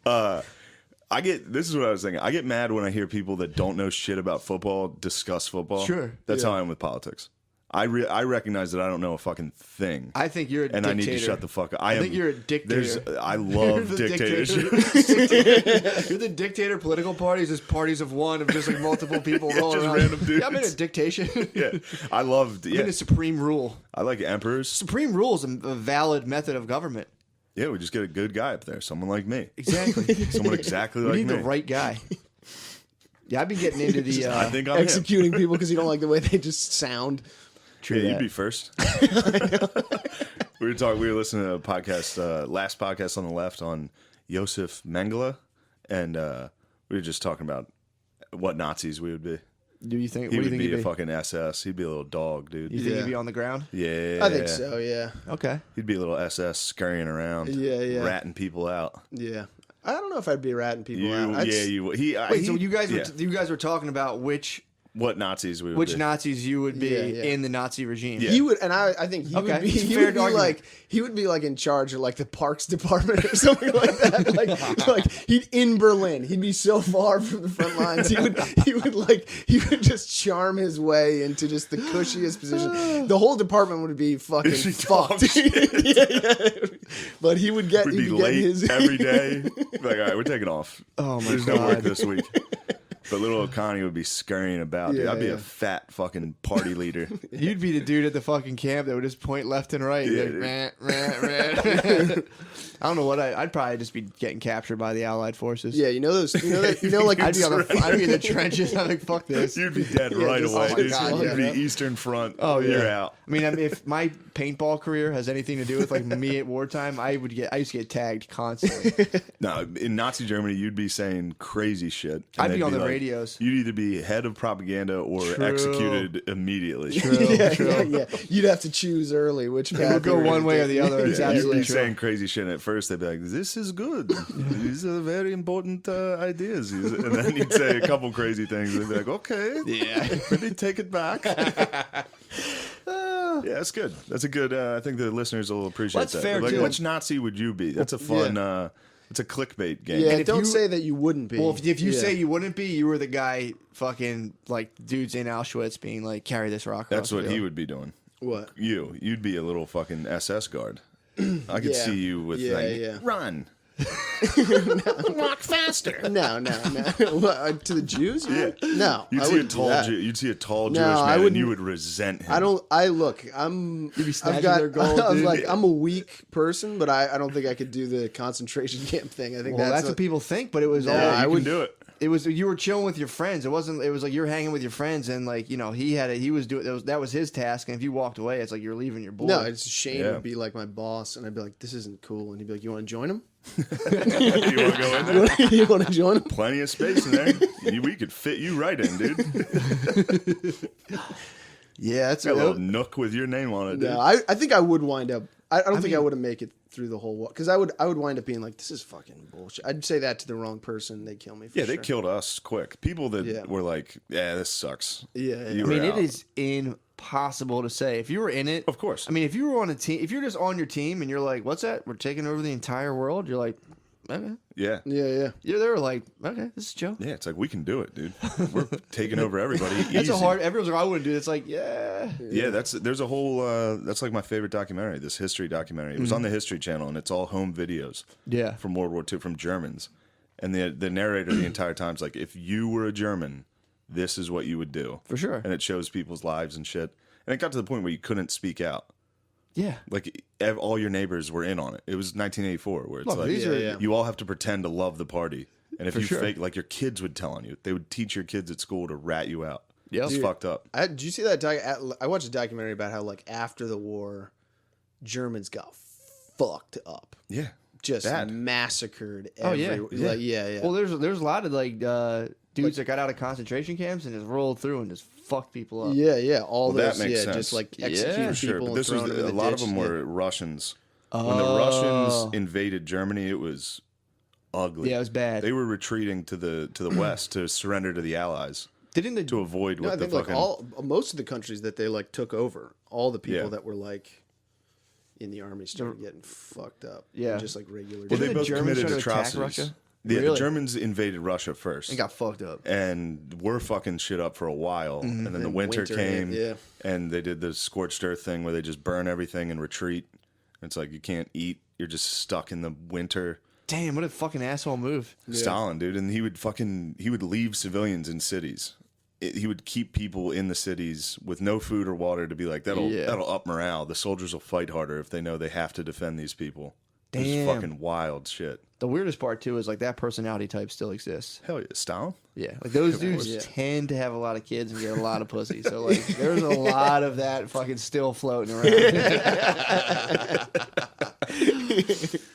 This is what I was thinking. I get mad when I hear people that don't know shit about football discuss football. Sure. That's how I am with politics. I recognize that I don't know a fucking thing. I think you're a dictator. And I need to shut the fuck up. I think you're a dictator. I love dictatorship. You're the dictator. Political parties is parties of one of just like multiple people rolling just around. random dudes. Yeah, I'm in a dictation. Yeah, I love. I'm in a supreme rule. I like emperors. Supreme rule is a valid method of government. Yeah, we just get a good guy up there. Someone like me. Exactly. Someone exactly like me. We need the right guy. Yeah, I've been getting into the I think I'm executing people because you don't like the way they just sound. True. Yeah, you'd be first. We were listening to a podcast, last podcast on the left on Josef Mengele, and we were just talking about what Nazis we would be. Do you think He what do would you think be he'd a be? fucking SS. He'd be a little dog, dude. You think he'd be on the ground? Yeah. I think so, yeah. Okay. He'd be a little SS scurrying around. Yeah. Ratting people out. Yeah. I don't know if I'd be ratting people out. You would. Wait, so you guys were talking about what Nazis we would which be. Nazis you would be in the Nazi regime. Yeah. He would, and I think he would be. He would be like in charge of like the parks department or something like that. Like he'd in Berlin. He'd be so far from the front lines. He would just charm his way into just the cushiest position. The whole department would be fucking fucked. yeah. But he would get. We'd he'd be get late his every day. Like, all right, we're taking off. Oh my There's god. no work this week. But little Connie would be scurrying about. Dude. I'd be a fat fucking party leader. You'd be the dude at the fucking camp that would just point left and right. Yeah, Like, I don't know what I'd probably just be getting captured by the Allied forces. Yeah, like I'd be in the trenches. I'm like, fuck this. You'd be dead right just- away, oh my dude. God, You'd yeah. be Eastern Front. Oh yeah, You're out. I mean, if my paintball career has anything to do with like me at wartime, I used to get tagged constantly. No, in Nazi Germany, you'd be saying crazy shit. and I'd be they'd on the like, radios. You'd either be head of propaganda or True. executed immediately. yeah. You'd have to choose early which It path would go you were one gonna way or take. the other. It's Yeah, you'd absolutely be true. saying crazy shit, and at first they'd be like, "This is good. These are very important ideas." And then you'd say a couple crazy things, and they'd be like, "Okay, Yeah. maybe take it back." Yeah, that's good. That's a good. I think the listeners will appreciate That's that. fair, Like, too. which Nazi would you be? That's a fun. It's a clickbait game. Yeah, if don't you- say that you wouldn't be. Well, if you Yeah. say you wouldn't be, you were the guy fucking like dudes in Auschwitz being like, carry this rock. That's across what the he field. would be doing. What? You'd be a little fucking SS guard. I could Yeah. see you with Yeah. run. Walk faster. No. What, to the Jews? Yeah. No. You'd I see a wouldn't do tall that. You'd see a tall No, Jewish I man, and wouldn't- you would resent him. You'd be snatching their gold, I was dude. like, I'm a weak person, but I don't think I could do the concentration camp thing. I think Well, that's a- what people think, but it was all. Yeah, I you would can do it. It was you were chilling with your friends. It wasn't. It was like you're hanging with your friends, and like he was doing that was his task. And if you walked away, it's like you're leaving your boy. No, it's Shane Yeah. would be like my boss, and I'd be like, "This isn't cool," and he'd be like, "You want to join him? You want to go in there? You want to join him?" Plenty of space in there. We could fit you right in, dude. yeah, that's Got a little nook with your name on it, dude. No, I think I would wind up. I don't think I would make it through the whole war because I would wind up being like, "This is fucking bullshit." I'd say that to the wrong person, they'd kill me. For Yeah, they sure. killed us quick. People that Yeah. were like, "Yeah, this sucks." Yeah, You I mean, were it out. is impossible to say. If you were in it, Of course. I mean, if you were on a team, if you're just on your team and you're like, "What's that? We're taking over the entire world." You're like, "Okay." Yeah. Yeah. Yeah, they were like, "Okay, this is Joe." Yeah, it's like we can do it, dude. We're taking over everybody. That's Easy. a hard. Everyone's like, "I wouldn't do it." It's like, yeah. Yeah, there's a whole that's like my favorite documentary, this history documentary. It was on the History Channel, and it's all home videos. Yeah. From World War II, from Germans, and the narrator the entire time is like, if you were a German, this is what you would do For sure. and it shows people's lives and shit. And it got to the point where you couldn't speak out. Yeah. Like all your neighbors were in on it. It was 1984, where it's Look, like these are- Yeah. you all have to pretend to love the party, and if For you sure. fake, like your kids would tell on you, they would teach your kids at school to rat you out. Yep. It's Dude. fucked up. Did you see that? I watched a documentary about how like after the war, Germans got fucked up, Yeah, just Bad. massacred. Oh, yeah. Like, yeah. Well, there's a lot of like dudes that got out of concentration camps and just rolled through and just fucked people up. Yeah. All Well, that those, makes sense. just like Yeah, executing for sure. people. But and this was throwing them in a the lot of ditch. them Yeah. were Russians. When the Russians invaded Germany, it was ugly. Yeah, it was bad. They were retreating to the west to surrender to the Allies Didn't they? to avoid No, what I the think like fucking most of the countries that they like took over, all the people Yeah. that were like in the army started getting fucked up. Yeah. Just like regular. Well, they Didn't both the Germans committed try to attack atrocities. Russia? The Really? Germans invaded Russia first. And got fucked up. And we're fucking shit up for a while. And then the winter came. hit, And they did the scorched earth thing where they just burn everything and retreat. It's like you can't eat. You're just stuck in the winter. Damn, what a fucking asshole move. Stalin, dude. And he would leave civilians in cities. He would keep people in the cities with no food or water to be like, that'll up morale. The soldiers will fight harder if they know they have to defend these people. Damn. It's fucking wild shit. The weirdest part, too, is like that personality type still exists. Hell yeah. Stalin? Yeah. Like those dudes tend to have a lot of kids and get a lot of pussy. So, like, there's a lot of that fucking still floating around.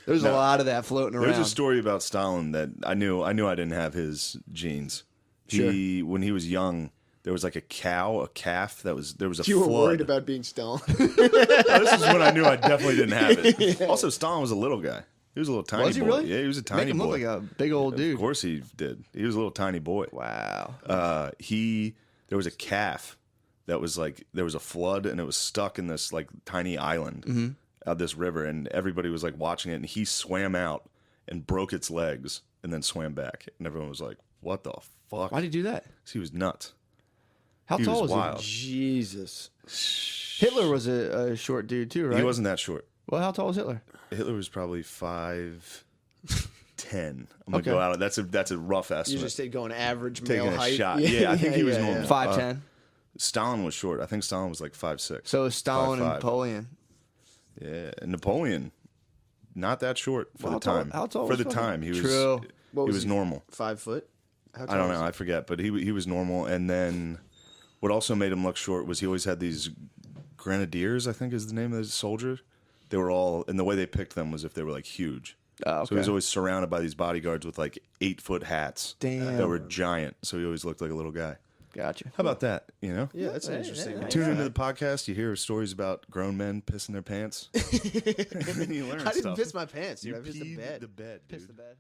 There's a lot of that floating around. There's a story about Stalin that I knew I didn't have his genes. Sure. When he was young, there was like a calf there was a You were flood. worried about being Stalin. This is when I knew I definitely didn't have it. Also, Stalin was a little guy. He was a little tiny boy. Was he really? Yeah, he was a tiny Make him boy. look like a big old dude. Of course he did. He was a little tiny boy. Wow. There was a calf that was like, there was a flood and it was stuck in this like tiny island out this river, and everybody was like watching it, and he swam out and broke its legs and then swam back, and everyone was like, what the fuck? Why'd he do that? He was nuts. How He tall was was wild. Jesus. Hitler was a short dude, too, right? He wasn't that short. Well, how tall was Hitler? Hitler was probably 5'10". I'm gonna Okay. go out. That's a rough You estimate. just going average Taking male a height. shot. Yeah, I think he was normal. 5'10". Stalin was short. I think Stalin was like 5'6". So is Stalin 5'5". and Napoleon. Yeah, and Napoleon, not that short for Well, the time. how tall for was the fucking- time, he was. True. What He was was he? normal. 5 foot? How I tall don't was know. I forget, but he was normal. And then, what also made him look short was he always had these grenadiers. I think is the name of the soldier. They were all, and the way they picked them was if they were like huge. Oh, So he was okay. always surrounded by these bodyguards with like 8-foot hats. Damn. That were giant. So he always looked like a little guy. Gotcha. How about that? You know? Yeah, that's an interesting one. Tune into the podcast. You hear stories about grown men pissing their pants. And then you learn I didn't stuff. piss my pants, dude. You I pissed the peed bed. the bed, dude. Piss the bed.